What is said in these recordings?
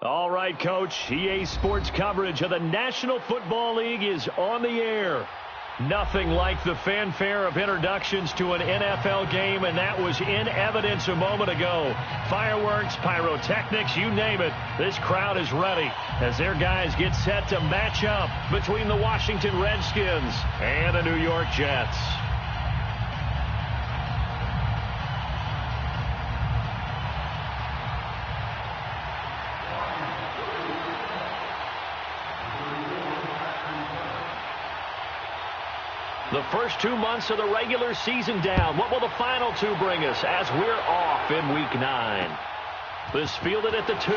All right, Coach. EA Sports coverage of the National Football League is on the air. Nothing like the fanfare of introductions to an NFL game, and that was in evidence a moment ago. Fireworks, pyrotechnics, you name it. This crowd is ready as their guys get set to match up between the Washington Redskins and the New York Jets. The first 2 months of the regular season down. What will the final two bring us as we're off in Week 9? This fielded at the 2.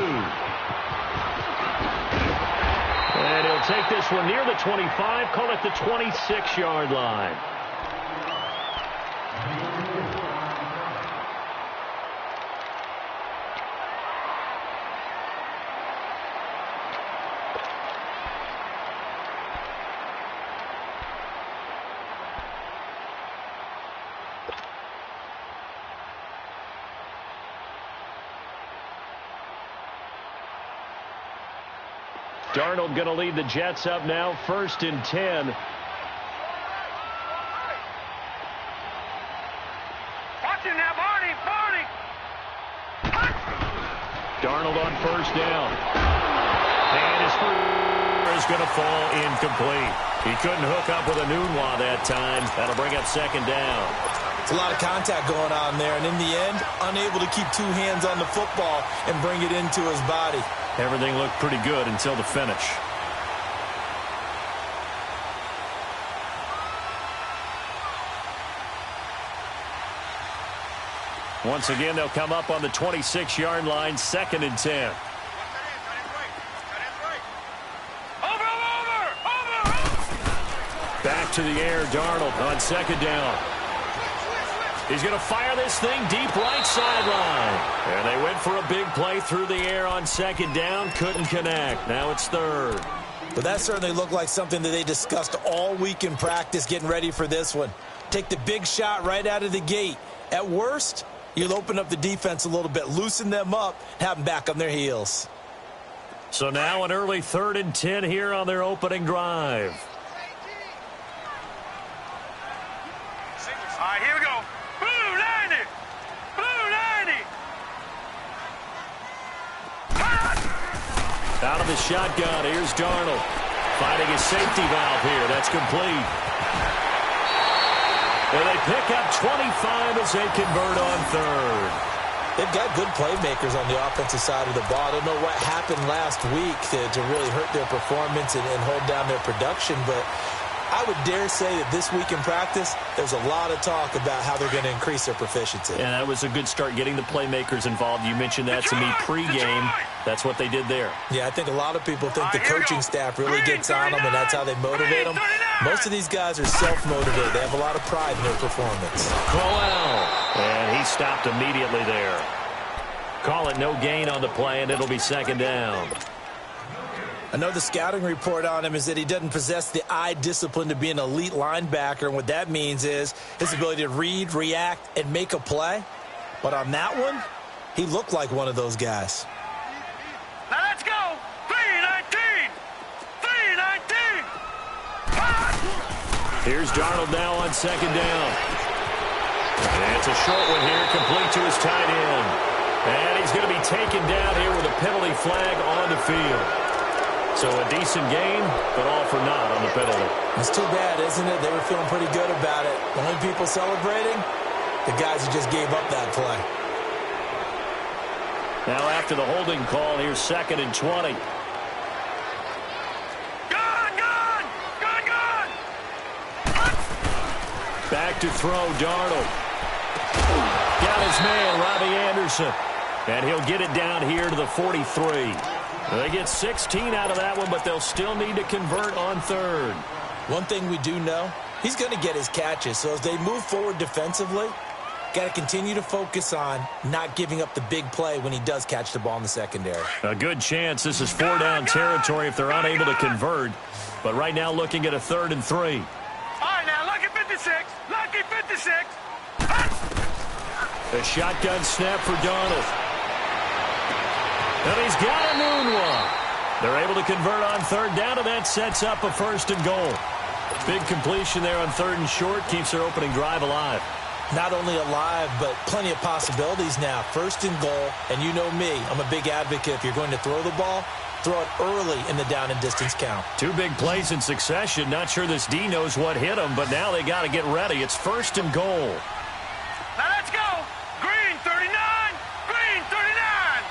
And he'll take this one near the 25, call it the 26-yard line. Darnold going to lead the Jets up now, 1st and 10. Watching now, Barney. Darnold on 1st down. And his first is going to fall incomplete. He couldn't hook up with a Nunwa that time. That'll bring up 2nd down. It's a lot of contact going on there, and in the end, unable to keep 2 hands on the football and bring it into his body. Everything looked pretty good until the finish. Once again, they'll come up on the 26-yard line, 2nd and 10. Back to the air, Darnold on 2nd down. He's going to fire this thing deep right sideline. And they went for a big play through the air on 2nd down. Couldn't connect. Now it's 3rd. But that certainly looked like something that they discussed all week in practice getting ready for this one. Take the big shot right out of the gate. At worst, you'll open up the defense a little bit, loosen them up, have them back on their heels. So now an early 3rd and 10 here on their opening drive. All right, here we go. Out of the shotgun, here's Darnold. Finding his safety valve here. That's complete. And they pick up 25 as they convert on 3rd. They've got good playmakers on the offensive side of the ball. I don't know what happened last week to really hurt their performance and hold down their production, but I would dare say that this week in practice, there's a lot of talk about how they're going to increase their proficiency. And that was a good start, getting the playmakers involved. You mentioned that to me pregame. That's what they did there. Yeah, I think a lot of people think the coaching staff really gets on them, and that's how they motivate them. Most of these guys are self-motivated. They have a lot of pride in their performance. Crowell. And he stopped immediately there. Call it no gain on the play, and it'll be 2nd down. I know the scouting report on him is that he doesn't possess the eye discipline to be an elite linebacker, and what that means is his ability to read, react, and make a play. But on that one, he looked like one of those guys. Now let's go. 3-19. 3-19. Here's Darnold now on 2nd down. And it's a short one here, complete to his tight end. And he's going to be taken down here with a penalty flag on the field. So a decent game, but all for naught on the penalty. It's too bad, isn't it? They were feeling pretty good about it. The only people celebrating, the guys who just gave up that play. Now after the holding call, here's 2nd and 20. Gone! Back to throw, Darnold. Got his man, Robbie Anderson. And he'll get it down here to the 43. They get 16 out of that one, but they'll still need to convert on 3rd. One thing we do know, he's going to get his catches. So as they move forward defensively, got to continue to focus on not giving up the big play when he does catch the ball in the secondary. A good chance this is 4-down territory if they're unable to convert. But right now looking at a 3rd and 3. All right, now, lucky 56. Lucky 56. The shotgun snap for Darnold. And he's got a noon one. They're able to convert on third down, and that sets up a first and goal. Big completion there on third and short keeps their opening drive alive. Not only alive, but plenty of possibilities now. First and goal, and you know me, I'm a big advocate. If you're going to throw the ball, throw it early in the down and distance count. Two big plays in succession. Not sure this D knows what hit him, but now they got to get ready. It's first and goal. Now let's go. Green 39. Green 39.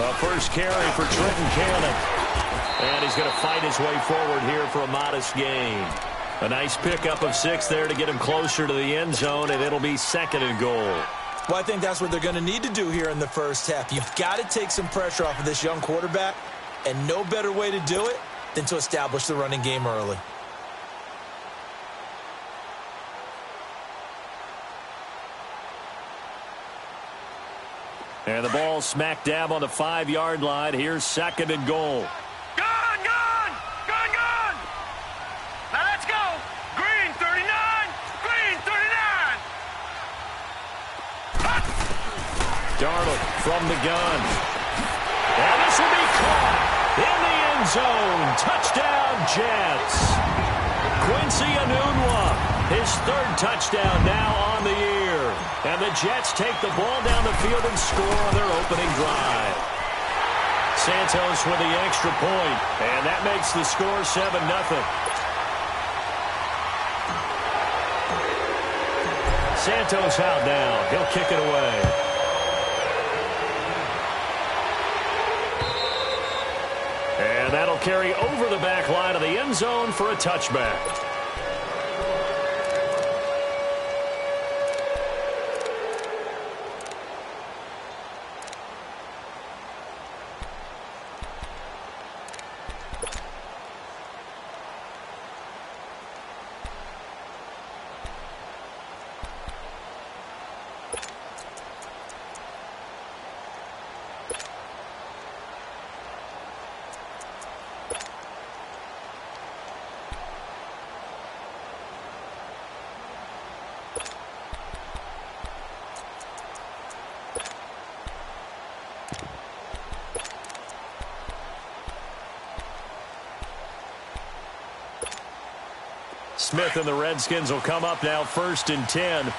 A first carry for Trenton Cannon. And he's going to fight his way forward here for a modest gain. A nice pickup of 6 there to get him closer to the end zone, and it'll be second and goal. Well, I think that's what they're going to need to do here in the first half. You've got to take some pressure off of this young quarterback, and no better way to do it than to establish the running game early. And the ball smack dab on the 5-yard line. Here's second and goal. Gone, gone, gone, gone. Now let's go. Green 39. Green 39. Hut. Darnold from the gun. And this will be caught in the end zone. Touchdown, Jets. Quincy Enunwa, his third touchdown now on the year. And the Jets take the ball down the field and score on their opening drive. Santos with the extra point, and that makes the score 7-0. Santos out now. He'll kick it away. And that'll carry over the back line of the end zone for a touchback. Smith and the Redskins will come up now first and 10. A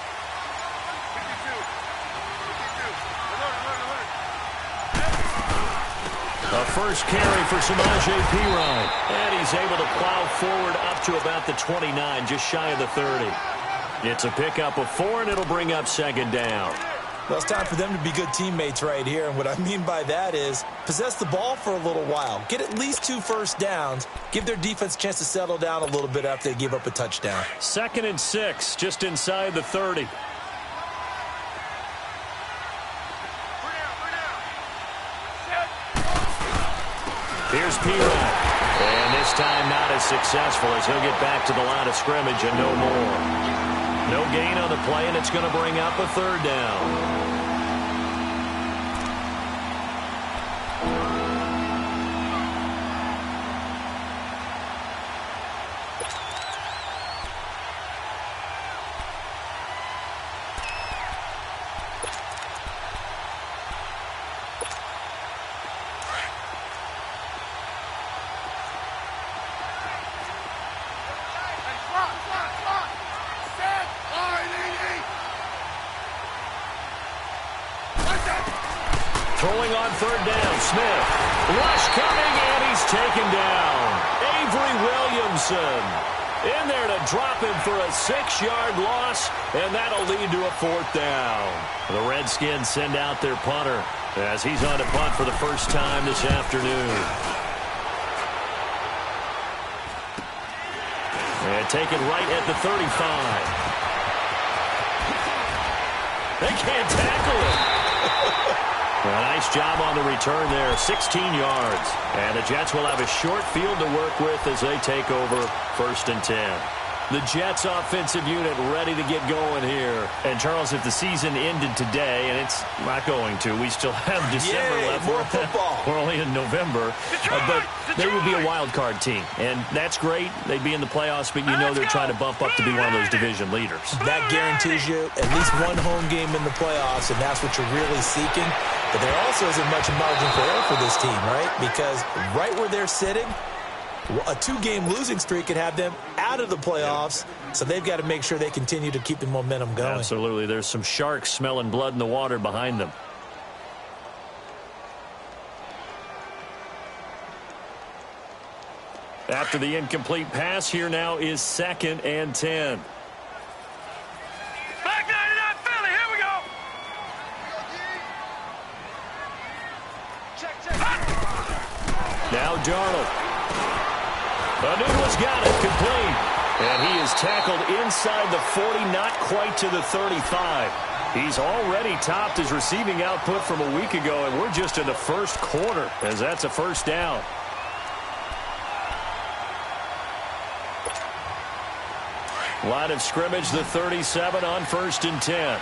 first carry for Samaje Perine. And he's able to plow forward up to about the 29, just shy of the 30. It's a pickup of 4, and it'll bring up second down. Well, it's time for them to be good teammates right here. And what I mean by that is possess the ball for a little while. Get at least 2 first downs. Give their defense a chance to settle down a little bit after they give up a touchdown. Second and 6, just inside the 30. Here's Perine. And this time not as successful as he'll get back to the line of scrimmage and no more. No gain on the play, and it's going to bring up a third down. Throwing on third down, Smith. Rush coming, and he's taken down. Avery Williamson in there to drop him for a 6-yard loss, and that'll lead to a fourth down. The Redskins send out their punter as he's on to punt for the first time this afternoon. And taken right at the 35. They can't tackle it. A nice job on the return there, 16 yards. And the Jets will have a short field to work with as they take over first and 10. The Jets offensive unit ready to get going here. And, Charles, if the season ended today, and it's not going to, we still have December left. More football. We're only in November. But they would be a wild card team. And that's great. They'd be in the playoffs, but you know they're trying to bump up to be one of those division leaders. That guarantees you at least one home game in the playoffs, and that's what you're really seeking. But there also isn't much margin for error for this team, right? Because right where they're sitting, a 2-game losing streak could have them out of the playoffs, so they've got to make sure they continue to keep the momentum going. Absolutely. There's some sharks smelling blood in the water behind them. After the incomplete pass, here now is 2nd and 10. Back 99 Philly, here we go. Now Darnold. Anuno's got it, complete. And he is tackled inside the 40, not quite to the 35. He's already topped his receiving output from a week ago, and we're just in the first quarter, as that's a first down. Line of scrimmage, the 37 on 1st and 10.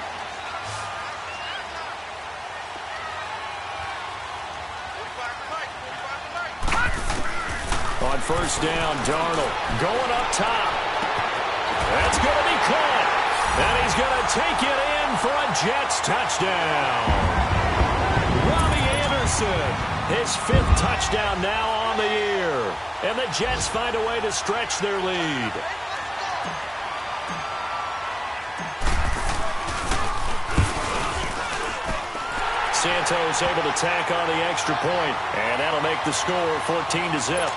On 1st down, Darnold going up top. That's going to be caught. And he's going to take it in for a Jets touchdown. Robbie Anderson, his 5th touchdown now on the year. And the Jets find a way to stretch their lead. Santos able to tack on the extra point, and that'll make the score 14-0.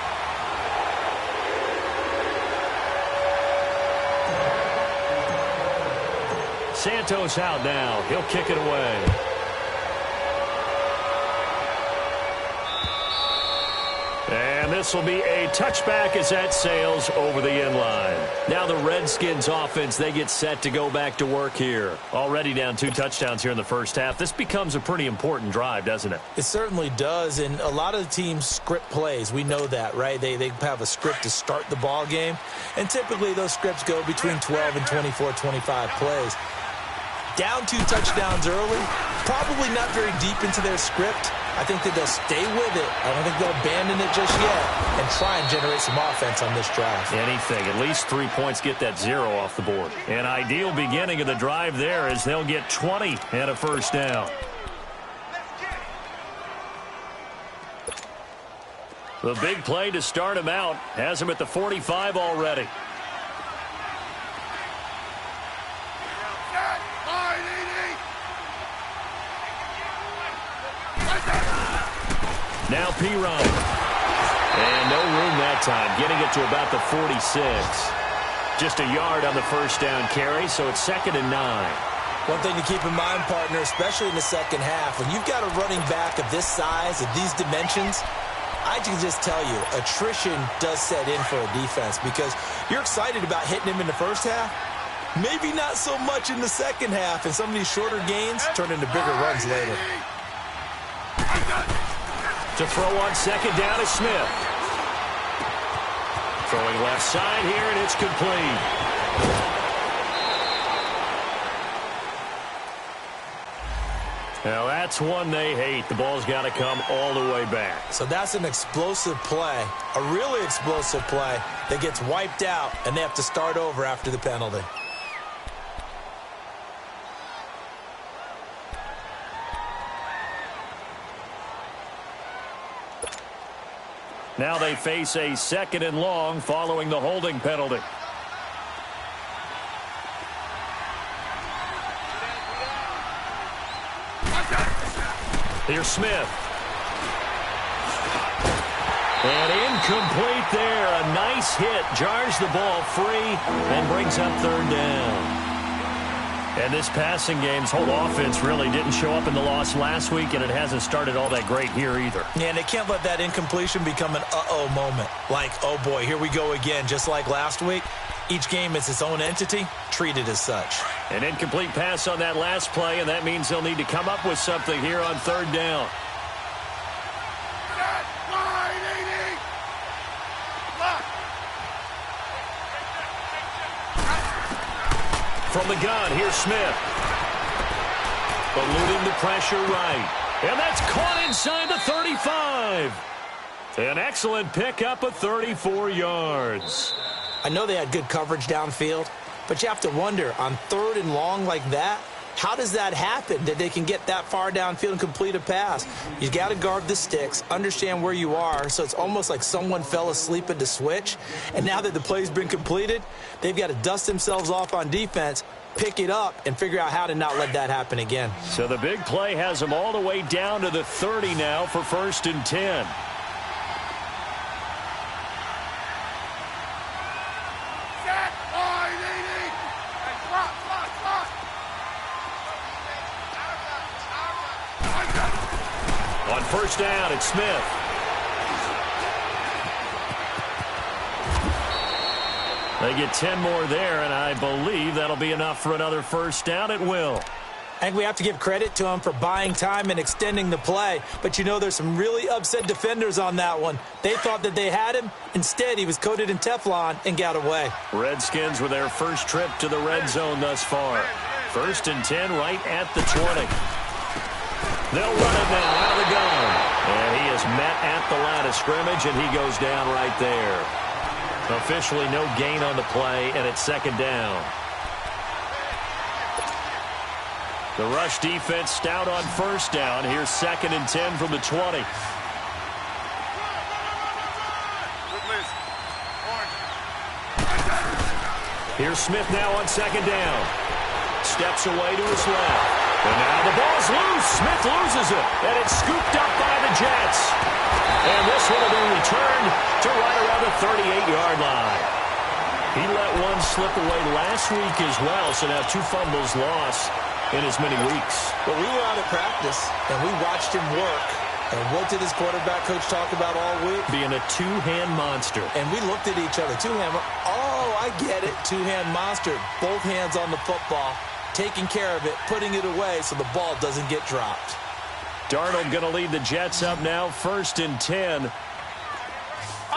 Santos out now. He'll kick it away. And this will be a touchback as that sails over the end line. Now the Redskins offense, they get set to go back to work here. Already down 2 touchdowns here in the first half. This becomes a pretty important drive, doesn't it? It certainly does, and a lot of the teams script plays. We know that, right? They have a script to start the ball game, and typically those scripts go between 12 and 24, 25 plays. Down 2 touchdowns early, probably not very deep into their script. I think that they'll stay with it. I don't think they'll abandon it just yet and try and generate some offense on this drive. Anything. At least 3 points, get that 0 off the board. An ideal beginning of the drive there as they'll get 20 and a first down. The big play to start him out has him at the 45 already. Now Piron. And no room that time, getting it to about the 46. Just a yard on the first down carry, so it's 2nd and 9. One thing to keep in mind, partner, especially in the second half, when you've got a running back of this size, of these dimensions, I can just tell you, attrition does set in for a defense because you're excited about hitting him in the first half. Maybe not so much in the second half, and some of these shorter gains turn into bigger runs later. To throw on 2nd down is Smith. Throwing left side here, and it's complete. Now that's one they hate. The ball's got to come all the way back. So that's an explosive play, a really explosive play that gets wiped out, and they have to start over after the penalty. Now they face a 2nd and long following the holding penalty. Here's Smith. And incomplete there. A nice hit. Jars the ball free and brings up 3rd down. And this passing game's whole offense really didn't show up in the loss last week, and it hasn't started all that great here either. Yeah, and they can't let that incompletion become an uh-oh moment. Like, oh boy, here we go again, just like last week. Each game is its own entity, treated as such. An incomplete pass on that last play, and that means they'll need to come up with something here on 3rd down. From the gun, here's Smith. Eluding the pressure right. And that's caught inside the 35. An excellent pickup of 34 yards. I know they had good coverage downfield, but you have to wonder, on 3rd and long like that, how does that happen that they can get that far downfield and complete a pass? You got to guard the sticks, understand where you are, so it's almost like someone fell asleep at the switch, and now that the play's been completed, they've got to dust themselves off on defense, pick it up, and figure out how to not let that happen again. So the big play has them all the way down to the 30 now for 1st and 10. On 1st down, it's Smith. They get 10 more there, and I believe that'll be enough for another 1st down. It will. I think we have to give credit to him for buying time and extending the play, but you know there's some really upset defenders on that one. They thought that they had him. Instead, he was coated in Teflon and got away. Redskins with their first trip to the red zone thus far. 1st and 10 right at the 20. They'll run it now out of the gun. And he is met at the line of scrimmage, and he goes down right there. Officially no gain on the play, and it's 2nd down. The rush defense stout on 1st down. Here's 2nd and 10 from the 20. Here's Smith now on 2nd down. Steps away to his left. And now the ball's loose. Smith loses it. And it's scooped up by the Jets. And this one will be returned to right around the 38-yard line. He let one slip away last week as well, so now 2 fumbles lost in as many weeks. But we were out of practice, and we watched him work. And what did his quarterback coach talk about all week? Being a 2-hand monster. And we looked at each other. 2-hand. Oh, I get it. 2-hand monster. Both hands on the football, taking care of it, putting it away so the ball doesn't get dropped. Darnold going to lead the Jets up now, 1st and 10. All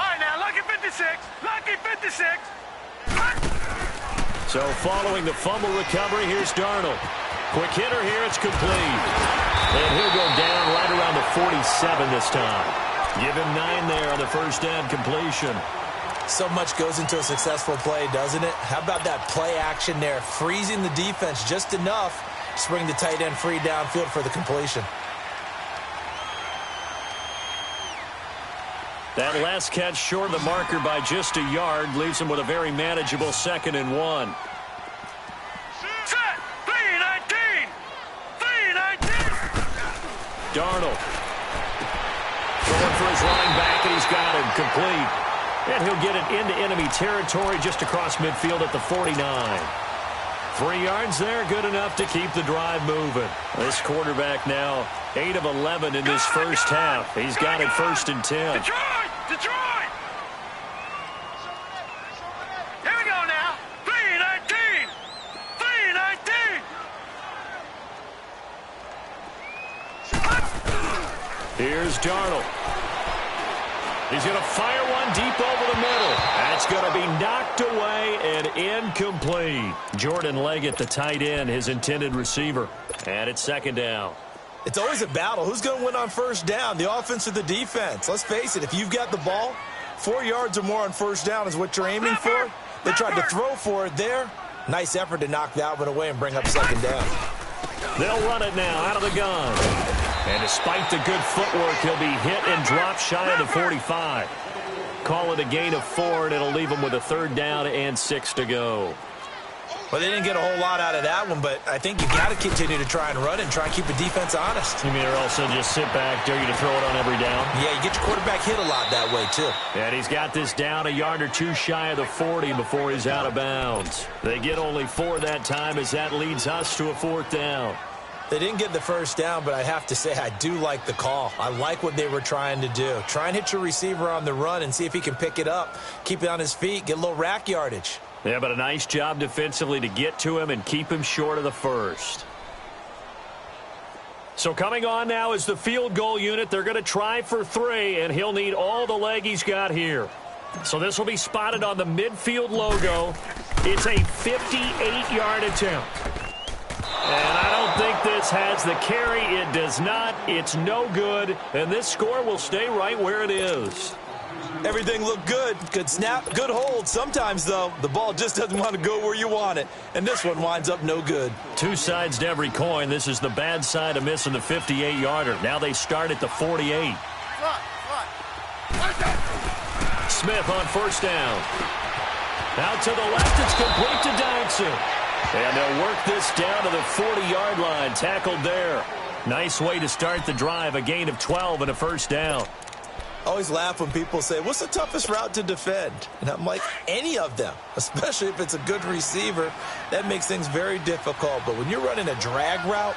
right, now, lucky 56. Lucky 56. So following the fumble recovery, here's Darnold. Quick hitter here, it's complete. And he'll go down right around the 47 this time. Give him 9 there on the 1st down completion. So much goes into a successful play, doesn't it? How about that play action there, freezing the defense just enough to bring the tight end free downfield for the completion. That last catch short of the marker by just a yard leaves him with a very manageable 2nd and 1. Set. 3-19. 3-19. Darnold going for his line back, and he's got him complete. And he'll get it into enemy territory just across midfield at the 49. 3 yards there, good enough to keep the drive moving. This quarterback now 8 of 11 in this first half. He's got it 1st and 10. Detroit! Here we go now. 3-19. 3-19. Here's Darnold. He's going to fire one deep over the middle. That's going to be knocked away and incomplete. Jordan Leggett, the tight end, his intended receiver. And it's 2nd down. It's always a battle. Who's going to win on 1st down, the offense or the defense? Let's face it, if you've got the ball, 4 yards or more on 1st down is what you're aiming for. They tried to throw for it there. Nice effort to knock that one away and bring up 2nd down. They'll run it now out of the gun. And despite the good footwork, he'll be hit and dropped shy of the 45. Call it a gain of 4, and it'll leave him with a 3rd down and 6 to go. Well, they didn't get a whole lot out of that one, but I think you got to continue to try and run it and try and keep the defense honest. You mean, or also just sit back, dare you to throw it on every down? Yeah, you get your quarterback hit a lot that way, too. And he's got this down a yard or 2 shy of the 40 before he's out of bounds. They get only 4 that time as that leads us to a 4th down. They didn't get the 1st down, but I have to say I do like the call. I like what they were trying to do. Try and hit your receiver on the run and see if he can pick it up, keep it on his feet, get a little rack yardage. Yeah, but a nice job defensively to get to him and keep him short of the 1st. So coming on now is the field goal unit. They're going to try for 3, and he'll need all the leg he's got here. So this will be spotted on the midfield logo. It's a 58-yard attempt. And I don't think this has the carry. It does not. It's no good. And this score will stay right where it is. Everything looked good. Good snap, good hold. Sometimes, though, the ball just doesn't want to go where you want it. And this one winds up no good. Two sides to every coin. This is the bad side of missing the 58-yarder. Now they start at the 48. Smith on first down. Out to the left. It's complete to Dodson. And they'll work this down to the 40-yard line. Tackled there. Nice way to start the drive. A gain of 12 and a first down. I always laugh when people say, what's the toughest route to defend? And I'm like, any of them, especially if it's a good receiver. That makes things very difficult. But when you're running a drag route,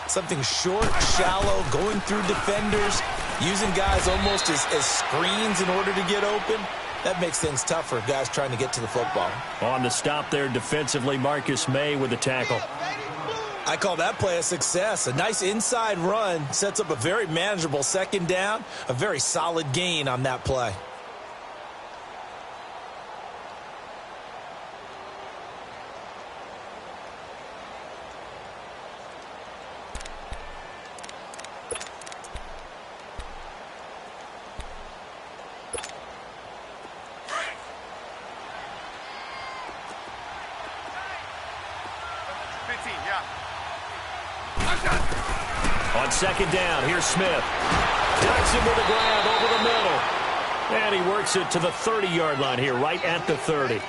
something short, shallow, going through defenders, using guys almost as screens in order to get open, that makes things tough for guys trying to get to the football. On the stop there defensively, Marcus May with the tackle. I call that play a success. A nice inside run sets up a very manageable second down, a very solid gain on that play. On second down, here's Smith. Dodson with a grab over the middle. And he works it to the 30-yard line here, right at the 30.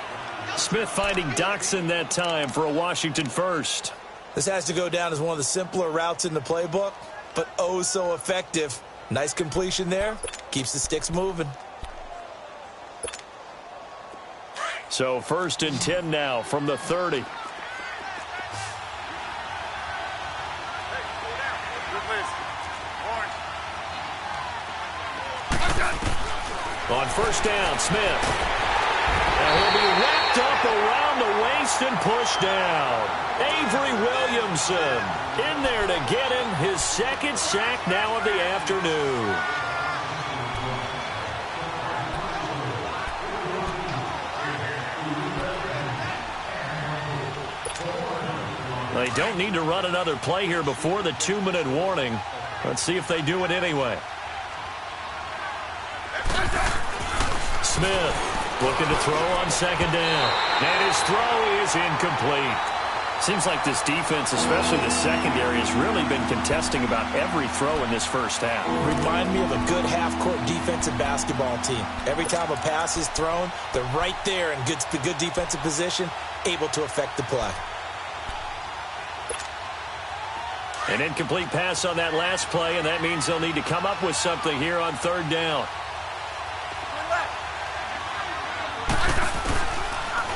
Smith finding Dodson that time for a Washington first. This has to go down as one of the simpler routes in the playbook, but oh so effective. Nice completion there. Keeps the sticks moving. So 1st and 10 now from the 30. On first down, Smith. And he'll be wrapped up around the waist and pushed down. Avery Williamson in there to get him his second sack now of the afternoon. They don't need to run another play here before the 2-minute warning. Let's see if they do it anyway. Smith looking to throw on second down. And his throw is incomplete. Seems like this defense, especially the secondary, has really been contesting about every throw in this first half. Remind me of a good half-court defensive basketball team. Every time a pass is thrown, they're right there in good defensive position, able to affect the play. An incomplete pass on that last play, and that means they'll need to come up with something here on third down.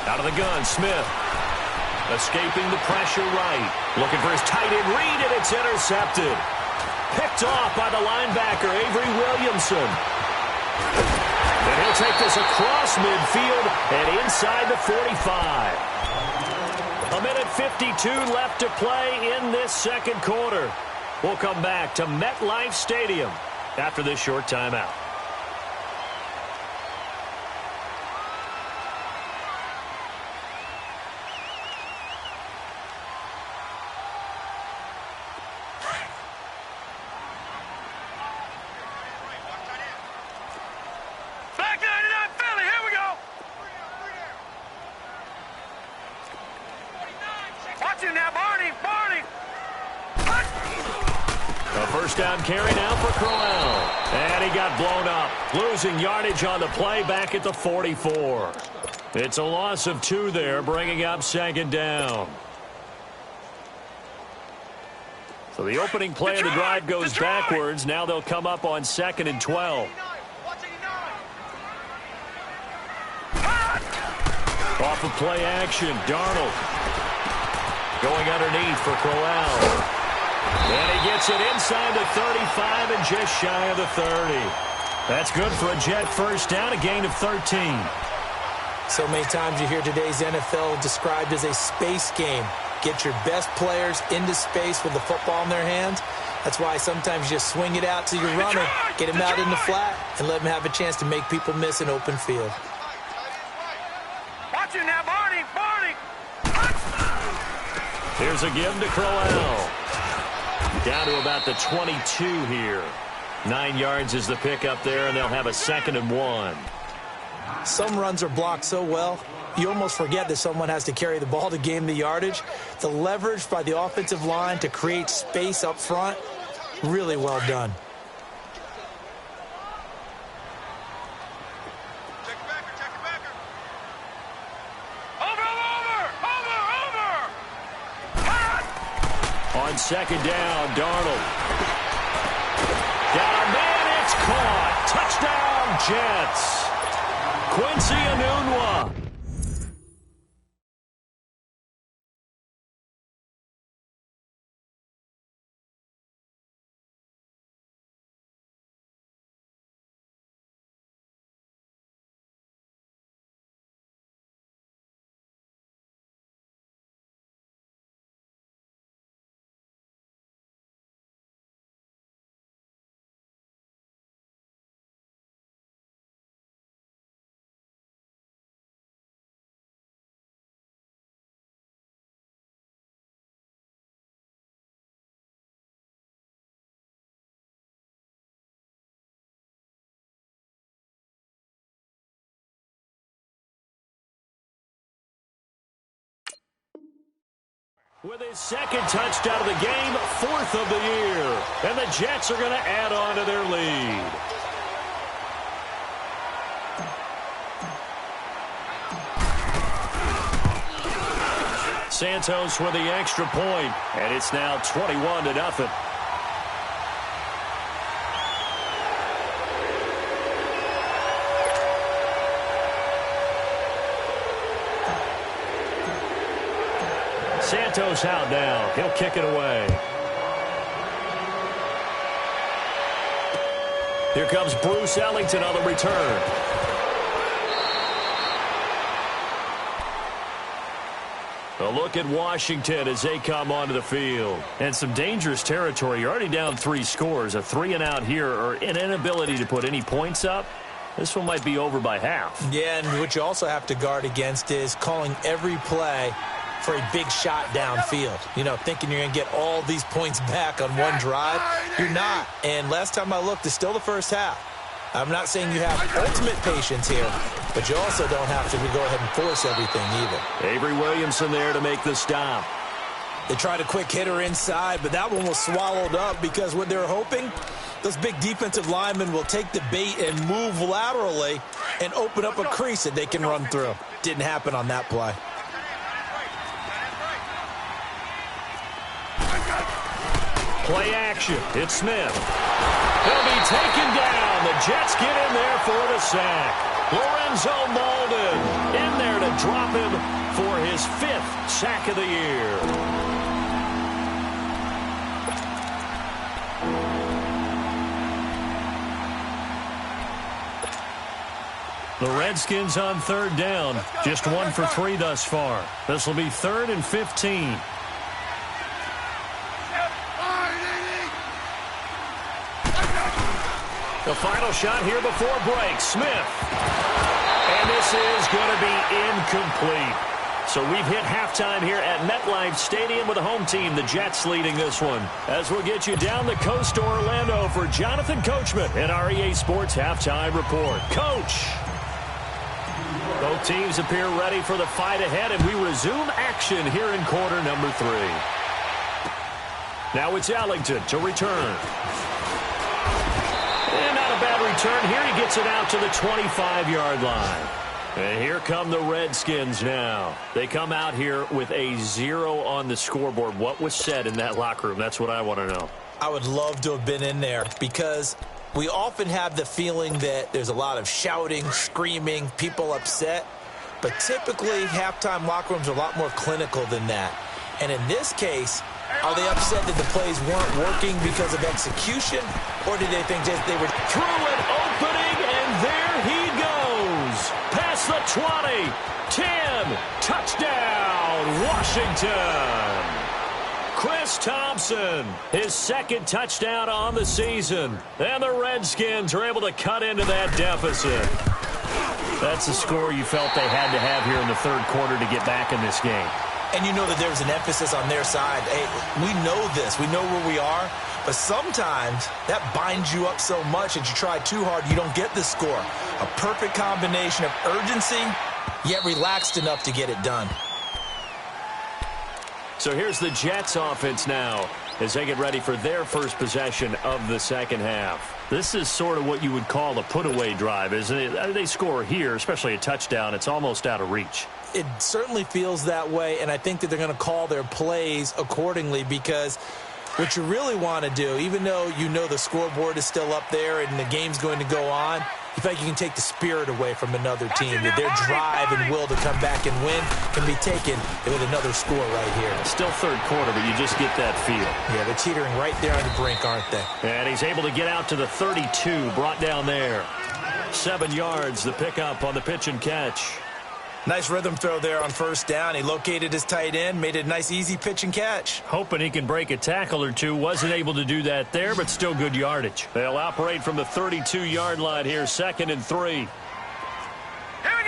Out of the gun, Smith. Escaping the pressure right. Looking for his tight end read, and it's intercepted. Picked off by the linebacker, Avery Williamson. And he'll take this across midfield and inside the 45. A minute 52 left to play in this second quarter. We'll come back to MetLife Stadium after this short timeout. First down carry now for Crowell. And he got blown up. Losing yardage on the play back at the 44. It's a loss of 2 there, bringing up second down. So the opening play of the drive goes backwards. Now they'll come up on 2nd and 12. Off of play action, Darnold. Going underneath for Crowell. And he gets it inside the 35 and just shy of the 30. That's good for a Jet first down, a gain of 13. So many times you hear today's NFL described as a space game. Get your best players into space with the football in their hands. That's why sometimes you just swing it out to your runner, get him out in the flat, and let him have a chance to make people miss an open field. Watch it now, Barney. Barney. Here's a give to Crowell. Down to about the 22 here. 9 yards is the pickup there, and they'll have a 2nd and 1. Some runs are blocked so well, you almost forget that someone has to carry the ball to gain the yardage. The leverage by the offensive line to create space up front, really well done. Check it backer. Over. On 2nd down, Darnold. Got a man, it's caught. Touchdown, Jets. Quincy Enunwa. With his 2nd touchdown of the game, 4th of the year. And the Jets are going to add on to their lead. Santos with the extra point, and it's now 21-0. Santos out now. He'll kick it away. Here comes Bruce Ellington on the return. A look at Washington as they come onto the field. And some dangerous territory. You're already down 3 scores. A 3-and-out here, or an inability to put any points up. This one might be over by half. Yeah, and what you also have to guard against is calling every play for a big shot downfield. You know, thinking you're going to get all these points back on one drive. You're not. And last time I looked, it's still the first half. I'm not saying you have ultimate patience here, but you also don't have to go ahead and force everything either. Avery Williamson there to make the stop. They tried a quick hitter inside, but that one was swallowed up because what they're hoping, those big defensive linemen will take the bait and move laterally and open up a crease that they can run through. Didn't happen on that play. Play action. It's Smith. He'll be taken down. The Jets get in there for the sack. Lorenzo Malden in there to drop him for his 5th sack of the year. The Redskins on 3rd down. Just 1 for 3 thus far. This will be 3rd and 15. The final shot here before break. Smith. And this is going to be incomplete. So we've hit halftime here at MetLife Stadium with the home team, the Jets, leading this one. As we'll get you down the coast to Orlando for Jonathan Coachman and our EA Sports Halftime Report. Coach. Both teams appear ready for the fight ahead, and we resume action here in quarter number 3. Now it's Ellington to return. And not a bad return here. He gets it out to the 25-yard line. And here come the Redskins now. They come out here with a 0 on the scoreboard. What was said in that locker room? That's what I want to know. I would love to have been in there because we often have the feeling that there's a lot of shouting, screaming, people upset. But typically, halftime locker rooms are a lot more clinical than that. And in this case, are they upset that the plays weren't working because of execution? Or did they think just they were through an opening, and there he goes. Past the 20, 10, touchdown, Washington. Chris Thompson, his 2nd touchdown on the season. And the Redskins are able to cut into that deficit. That's the score you felt they had to have here in the third quarter to get back in this game. And you know that there's an emphasis on their side. Hey, we know this. We know where we are. But sometimes that binds you up so much that you try too hard, you don't get the score. A perfect combination of urgency, yet relaxed enough to get it done. So here's the Jets offense now as they get ready for their first possession of the second half. This is sort of what you would call a put-away drive, isn't it? They score here, especially a touchdown. It's almost out of reach. It certainly feels that way, and I think that they're going to call their plays accordingly because what you really want to do, even though you know the scoreboard is still up there and the game's going to go on, you feel like you can take the spirit away from another team. That their drive and will to come back and win can be taken with another score right here. Still third quarter, but you just get that feel. Yeah, they're teetering right there on the brink, aren't they? And he's able to get out to the 32, brought down there. 7 yards, the pickup on the pitch and catch. Nice rhythm throw there on first down. He located his tight end, made it a nice, easy pitch and catch. Hoping he can break a tackle or two. Wasn't able to do that there, but still good yardage. They'll operate from the 32-yard line here, 2nd and 3. Here we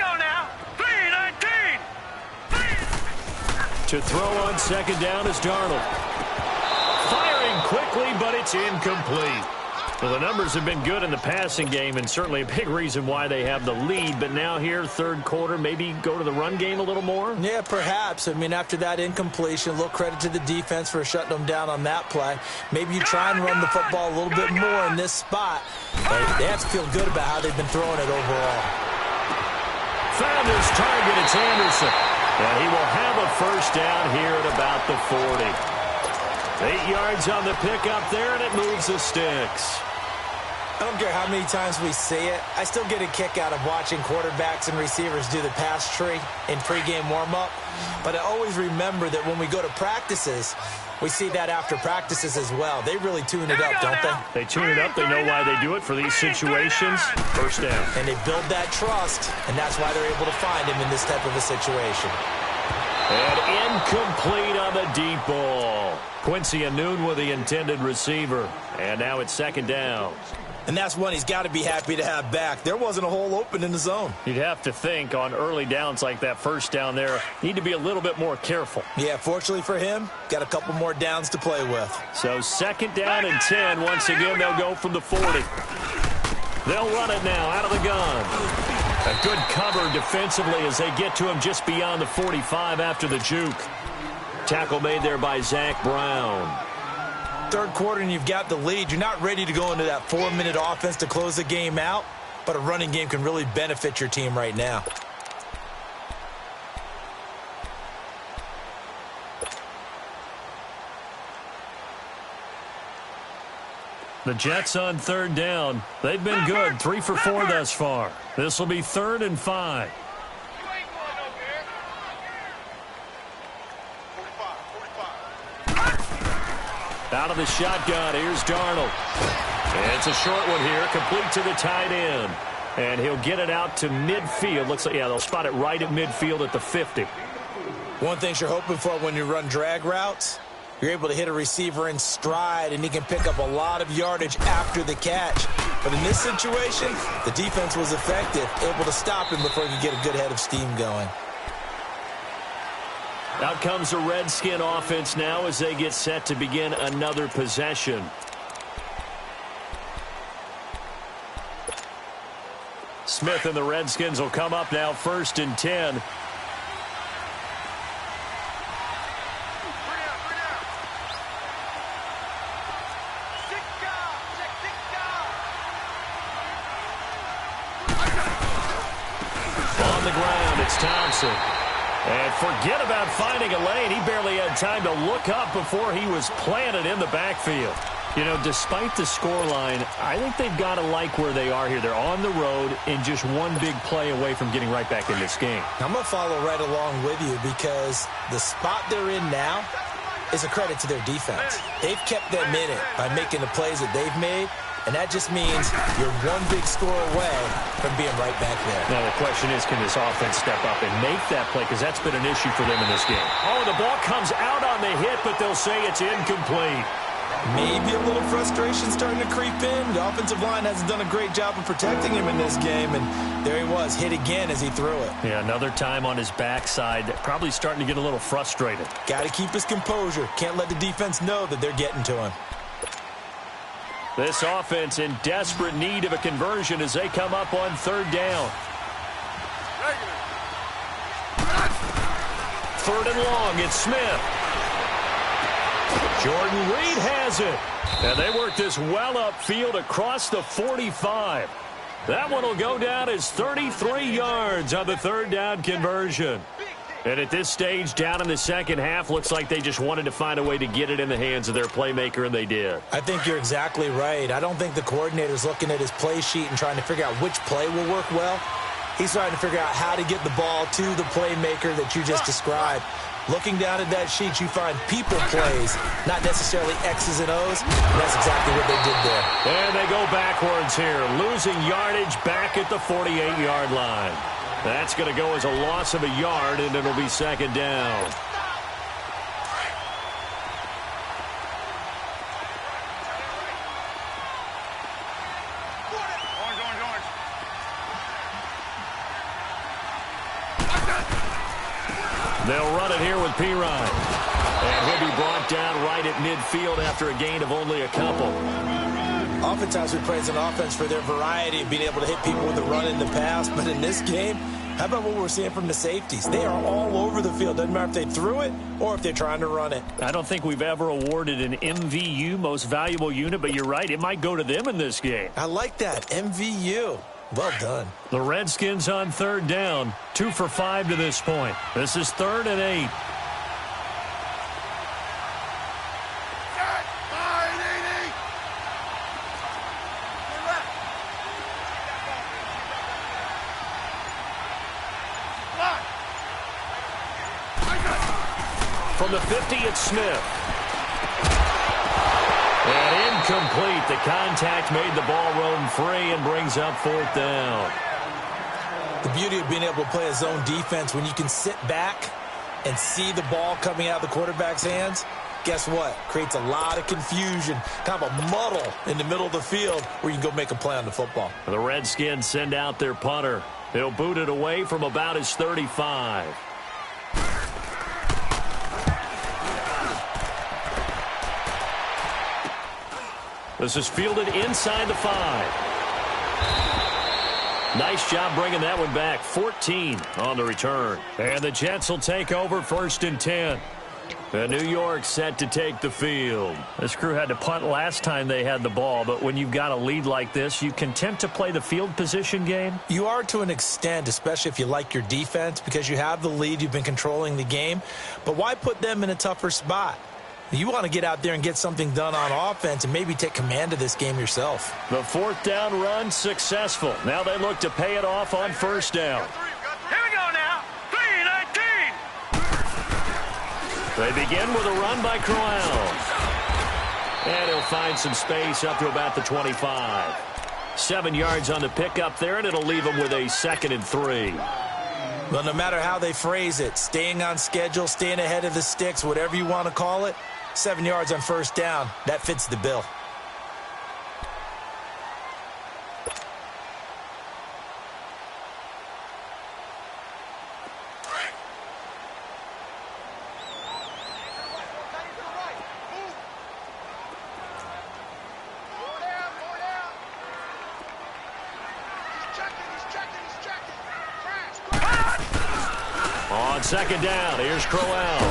go now. 3-19. To throw on second down is Darnold. Firing quickly, but it's incomplete. Well, the numbers have been good in the passing game and certainly a big reason why they have the lead. But now here, third quarter, maybe go to the run game a little more? Yeah, perhaps. I mean, after that incompletion, a little credit to the defense for shutting them down on that play. Maybe you try and run the football a little bit more in this spot. But they have to feel good about how they've been throwing it overall. Found his target. It's Anderson. And he will have a first down here at about the 40. 8 yards on the pickup there, and it moves the sticks. I don't care how many times we see it. I still get a kick out of watching quarterbacks and receivers do the pass tree in pregame warm-up. But I always remember that when we go to practices, we see that after practices as well. They really tune it up, don't they? They tune it up. They know why they do it for these situations. First down. And they build that trust, and that's why they're able to find him in this type of a situation. And incomplete on the deep ball. Quincy Anoon with the intended receiver. And now it's second down. And that's one he's got to be happy to have back. There wasn't a hole open in the zone. You'd have to think on early downs like that first down there, need to be a little bit more careful. Yeah, fortunately for him, got a couple more downs to play with. So second down and 10. Once again, they'll go from the 40. They'll run it now out of the gun. A good cover defensively as they get to him just beyond the 45 after the juke. Tackle made there by Zach Brown. Third quarter and you've got the lead. You're not ready to go into that 4-minute offense to close the game out, but a running game can really benefit your team right now. The Jets on third down. They've been good, 3 for 4 thus far. This will be 3rd and 5. Out of the shotgun, here's Darnold. And it's a short one here, complete to the tight end. And he'll get it out to midfield. Looks like, yeah, they'll spot it right at midfield at the 50. One thing you're hoping for when you run drag routes, you're able to hit a receiver in stride, and he can pick up a lot of yardage after the catch. But in this situation, the defense was effective, able to stop him before he could get a good head of steam going. Out comes the Redskin offense now as they get set to begin another possession. Smith and the Redskins will come up now 1st and 10. On the ground, it's Thompson. And forget about finding a lane. He barely had time to look up before he was planted in the backfield. You know, despite the scoreline, I think they've got to like where they are here. They're on the road and just one big play away from getting right back in this game. I'm going to follow right along with you because the spot they're in now is a credit to their defense. They've kept them in it by making the plays that they've made. And that just means you're one big score away from being right back there. Now the question is, can this offense step up and make that play? Because that's been an issue for them in this game. Oh, the ball comes out on the hit, but they'll say it's incomplete. Maybe a little frustration starting to creep in. The offensive line hasn't done a great job of protecting him in this game, and there he was, hit again as he threw it. Yeah, another time on his backside, probably starting to get a little frustrated. Got to keep his composure. Can't let the defense know that they're getting to him. This offense in desperate need of a conversion as they come up on third down. Third and long, it's Smith. Jordan Reed has it. And they work this well upfield across the 45. That one will go down as 33 yards on the third down conversion. And at this stage, down in the second half, looks like they just wanted to find a way to get it in the hands of their playmaker, and they did. I think you're exactly right. I don't think the coordinator's looking at his play sheet and trying to figure out which play will work well. He's trying to figure out how to get the ball to the playmaker that you just described. Looking down at that sheet, you find people plays, not necessarily X's and O's. And that's exactly what they did there. And they go backwards here, losing yardage back at the 48-yard line. That's going to go as a loss of a yard, and it'll be second down. They'll run it here with P. Ryan. And he'll be brought down right at midfield after a gain of only a couple. Oftentimes we praise an offense for their variety of being able to hit people with the run in the pass. But in this game, how about what we're seeing from the safeties? They are all over the field. Doesn't matter if they threw it or if they're trying to run it. I don't think we've ever awarded an MVU, most valuable unit, but you're right. It might go to them in this game. I like that. MVU. Well done. The Redskins on third down. 2 for 5 to this point. This is 3rd and 8. From the 50, it's Smith. And incomplete. The contact made the ball roam free and brings up 4th down. The beauty of being able to play a zone defense when you can sit back and see the ball coming out of the quarterback's hands, guess what? Creates a lot of confusion, kind of a muddle in the middle of the field where you can go make a play on the football. The Redskins send out their punter. He'll boot it away from about his 35. This is fielded inside the 5. Nice job bringing that one back. 14 on the return. And the Jets will take over 1st and 10. And New York set to take the field. This crew had to punt last time they had the ball, but when you've got a lead like this, you content to play the field position game? You are to an extent, especially if you like your defense, because you have the lead, you've been controlling the game. But why put them in a tougher spot? You want to get out there and get something done on offense and maybe take command of this game yourself. The 4th down run successful. Now they look to pay it off on 1st down. Here we go now. 3-19. They begin with a run by Crowell. And he'll find some space up to about the 25. 7 yards on the pickup there, and it'll leave him with a 2nd and 3. Well, no matter how they phrase it, staying on schedule, staying ahead of the sticks, whatever you want to call it, 7 yards on 1st down, that fits the bill. On 2nd down, here's Crowell.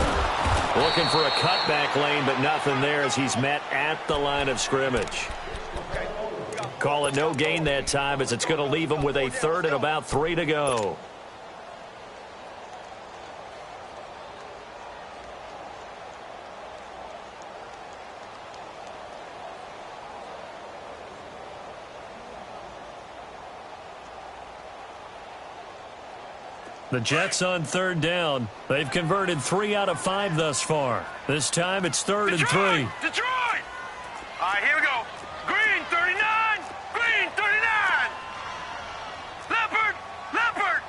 Looking for a cutback lane, but nothing there as he's met at the line of scrimmage. Call it no gain that time as it's going to leave him with a 3rd and about 3 to go. The Jets on 3rd down. They've converted 3 out of 5 thus far. This time it's 3rd and 3. Detroit! All right, here we go. Green, 39. Green, 39. Leopard, Leopard,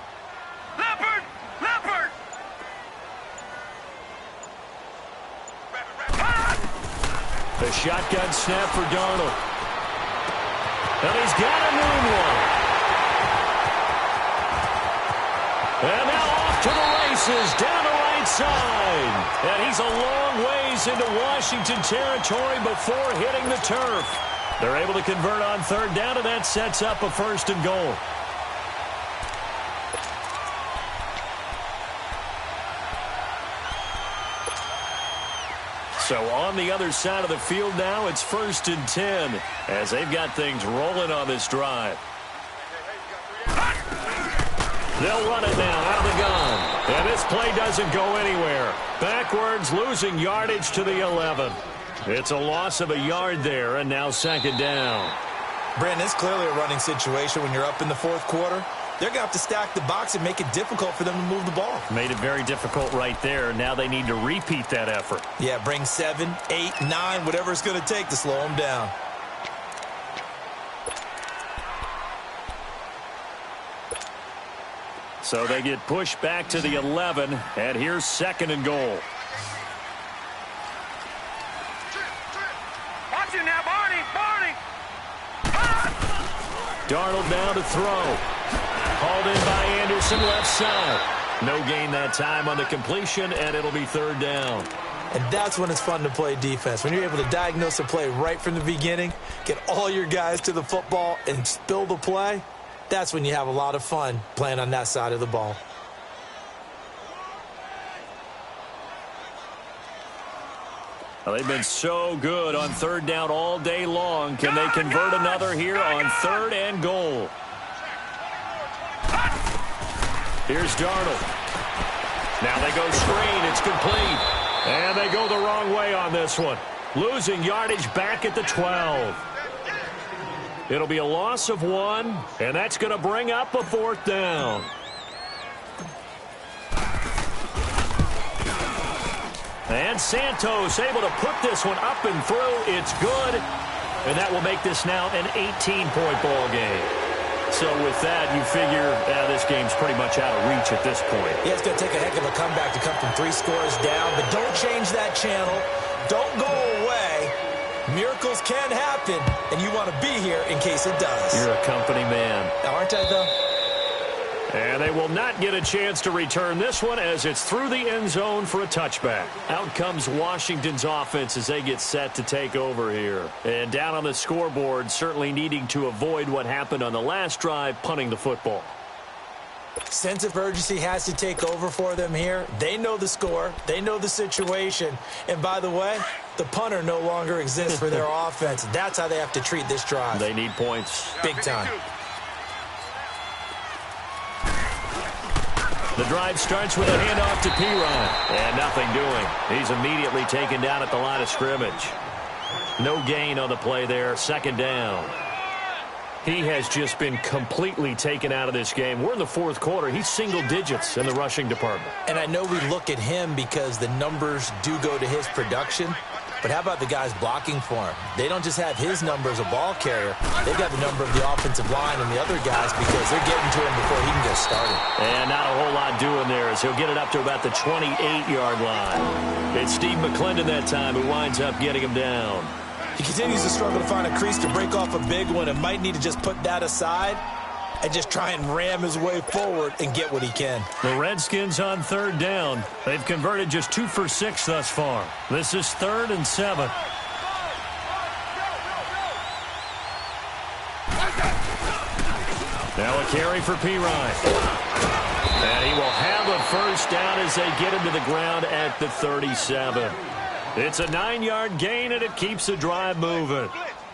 Leopard, Leopard. The shotgun snap for Darnold. And he's got a noon one. And now off to the races, down the right side. And he's a long ways into Washington territory before hitting the turf. They're able to convert on third down, and that sets up a 1st and goal. So on the other side of the field now, it's 1st and 10 as they've got things rolling on this drive. They'll run it now out of the gun. And this play doesn't go anywhere. Backwards, losing yardage to the 11. It's a loss of a yard there, and now 2nd down. Brandon, it's clearly a running situation when you're up in the 4th quarter. They're going to have to stack the box and make it difficult for them to move the ball. Made it very difficult right there. Now they need to repeat that effort. Yeah, bring 7, 8, 9, whatever it's going to take to slow them down. So they get pushed back to the 11, and here's 2nd and goal. Watch it now, Barney. Darnold now to throw. Hauled in by Anderson, left side. No gain that time on the completion, and it'll be 3rd down. And that's when it's fun to play defense. When you're able to diagnose a play right from the beginning, get all your guys to the football, and spill the play, that's when you have a lot of fun playing on that side of the ball. Well, they've been so good on 3rd down all day long. Can they convert another here on 3rd and goal? Here's Darnold. Now they go screen. It's complete. And they go the wrong way on this one. Losing yardage back at the 12. It'll be a loss of 1, and that's going to bring up a 4th down. And Santos able to put this one up and through. It's good. And that will make this now an 18-point ball game. So with that, you figure this game's pretty much out of reach at this point. Yeah, it's going to take a heck of a comeback to come from 3 scores down. But don't change that channel. Don't go away. Miracles can happen, and you want to be here in case it does. You're a company man. Aren't I, though? And they will not get a chance to return this one as it's through the end zone for a touchback. Out comes Washington's offense as they get set to take over here. And down on the scoreboard, certainly needing to avoid what happened on the last drive, punting the football. Sense of urgency has to take over for them here. They know the score. They know the situation. And by the way, the punter no longer exists for their offense. That's how they have to treat this drive. They need points. Big time. The drive starts with a handoff to Pirine. And nothing doing. He's immediately taken down at the line of scrimmage. No gain on the play there. 2nd down. He has just been completely taken out of this game. We're in the 4th quarter. He's single digits in the rushing department. And I know we look at him because the numbers do go to his production. But how about the guys blocking for him? They don't just have his number as a ball carrier. They've got the number of the offensive line and the other guys because they're getting to him before he can get started. And not a whole lot doing there as he'll get it up to about the 28-yard line. It's Steve McClendon that time who winds up getting him down. He continues to struggle to find a crease to break off a big one and might need to just put that aside and just try and ram his way forward and get what he can. The Redskins on 3rd down. They've converted just 2 for 6 thus far. This is 3rd and 7. Now a carry for Pirine. And he will have a 1st down as they get him to the ground at the 37. It's a 9-yard gain, and it keeps the drive moving.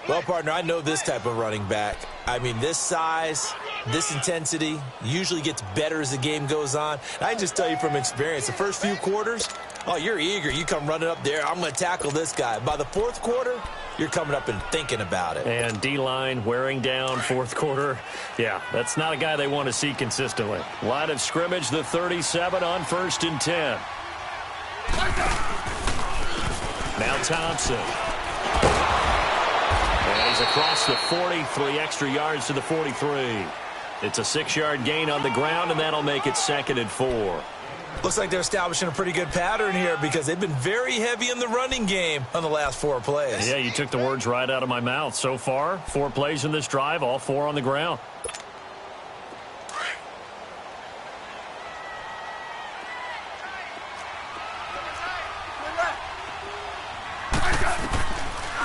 Well, partner, I know this type of running back. I mean, this size, this intensity usually gets better as the game goes on. And I can just tell you from experience, the first few quarters, oh, you're eager. You come running up there. I'm going to tackle this guy. By the 4th quarter, you're coming up and thinking about it. And D-line wearing down 4th quarter. Yeah, that's not a guy they want to see consistently. Line of scrimmage, the 37 on 1st and 10. Now Thompson. And he's across the 40, 3 extra yards to the 43. It's a 6-yard gain on the ground, and that'll make it 2nd and 4. Looks like they're establishing a pretty good pattern here because they've been very heavy in the running game on the last 4 plays. Yeah, you took the words right out of my mouth. So far, 4 plays in this drive, all 4 on the ground.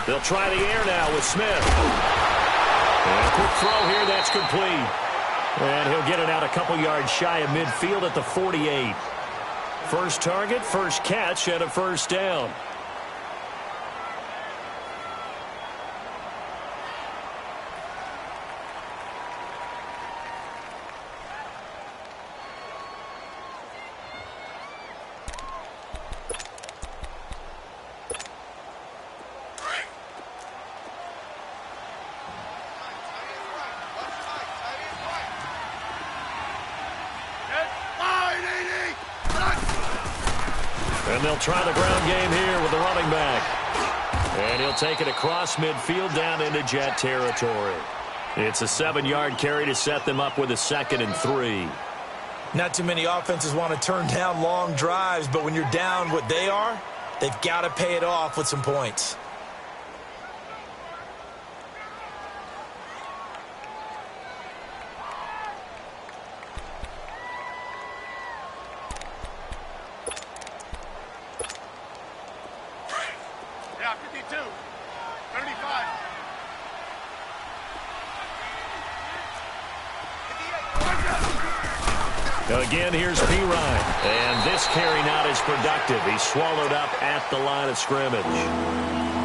They'll try the air now with Smith. And a quick throw here, that's complete. And he'll get it out a couple yards shy of midfield at the 48. First target, first catch, and a first down. And they'll try the ground game here with the running back. And he'll take it across midfield down into Jet territory. It's a 7-yard carry to set them up with a 2nd and 3. Not too many offenses want to turn down long drives, but when you're down what they are, they've got to pay it off with some points. Yeah, 52, 35. Again, here's P. Ryan. And this carry not as productive. He's swallowed up at the line of scrimmage.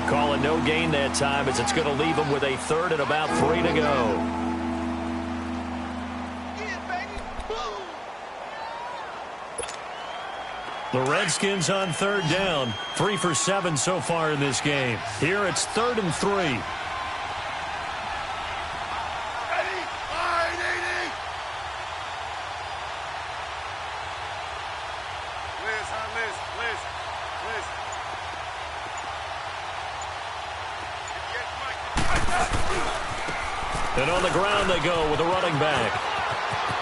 Call it no gain that time as it's going to leave him with a 3rd and about 3 to go. The Redskins on 3rd down. 3 for 7 so far in this game. Here it's 3rd and 3. And on the ground they go with the running back.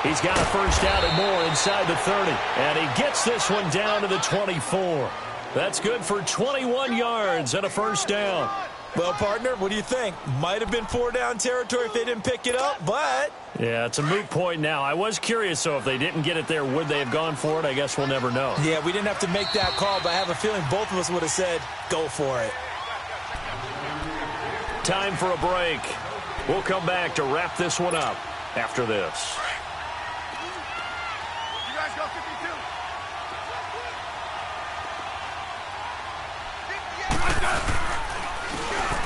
He's got a first down and more inside the 30. And he gets this one down to the 24. That's good for 21 yards and a first down. Well, partner, what do you think? Might have been 4-down territory if they didn't pick it up, but... Yeah, it's a moot point now. I was curious, so if they didn't get it there, would they have gone for it? I guess we'll never know. Yeah, we didn't have to make that call, but I have a feeling both of us would have said, go for it. Time for a break. We'll come back to wrap this one up after this. You guys go 52.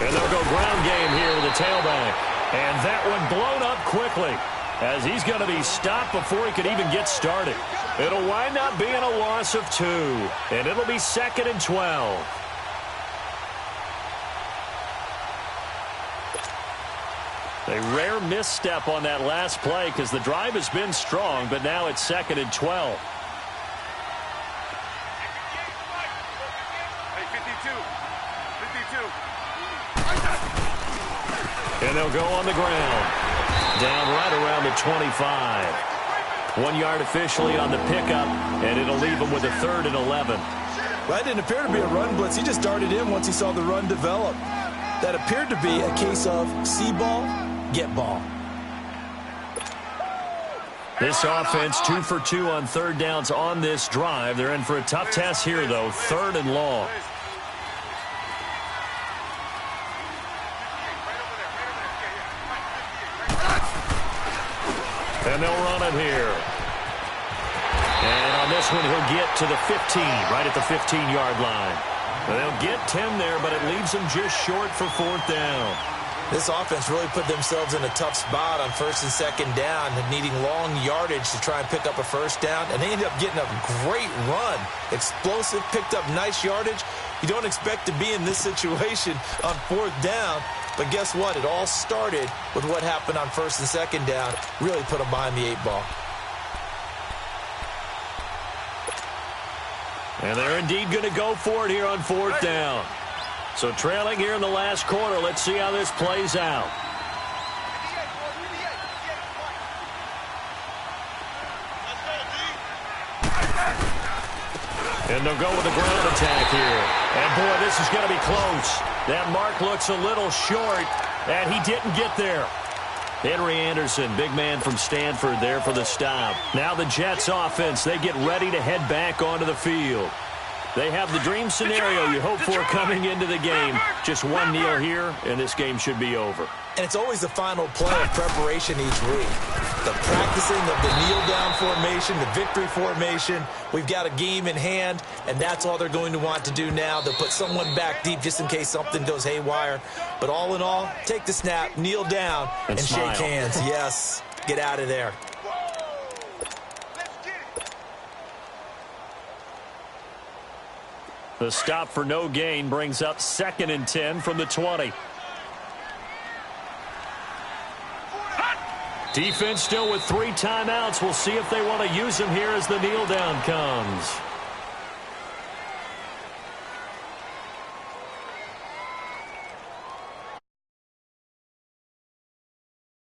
And they'll go ground game here with the tailback. And that one blown up quickly as he's going to be stopped before he could even get started. It'll wind up being a loss of 2. And it'll be 2nd and 12. A rare misstep on that last play because the drive has been strong, but now it's 2nd and 12. Hey, 52. And they'll go on the ground. Down right around the 25. 1 yard officially on the pickup, and it'll leave him with a 3rd and 11. Well, that didn't appear to be a run blitz. He just darted in once he saw the run develop. That appeared to be a case of see ball, get ball. This offense 2 for 2 on 3rd downs on this drive. They're in for a tough test here, though. 3rd and long. And they'll run it here. And on this one, he'll get to the 15, right at the 15-yard line. They'll get 10 there, but it leaves them just short for 4th down. This offense really put themselves in a tough spot on 1st and 2nd down, needing long yardage to try and pick up a first down, and they ended up getting a great run. Explosive, picked up nice yardage. You don't expect to be in this situation on 4th down, but guess what? It all started with what happened on 1st and 2nd down. Really put them behind the 8 ball. And they're indeed going to go for it here on 4th down. So trailing here in the last quarter, let's see how this plays out. And they'll go with a ground attack here. And, boy, this is going to be close. That mark looks a little short, and he didn't get there. Henry Anderson, big man from Stanford there for the stop. Now the Jets offense, they get ready to head back onto the field. They have the dream scenario you hope for coming into the game. Just one kneel here, and this game should be over. And it's always the final play of preparation each week. The practicing of the kneel-down formation, the victory formation. We've got a game in hand, and that's all they're going to want to do now. They'll put someone back deep just in case something goes haywire. But all in all, take the snap, kneel down, and shake hands. Yes, get out of there. The stop for no gain brings up 2nd and 10 from the 20. Defense still with 3 timeouts. We'll see if they want to use them here as the kneel down comes.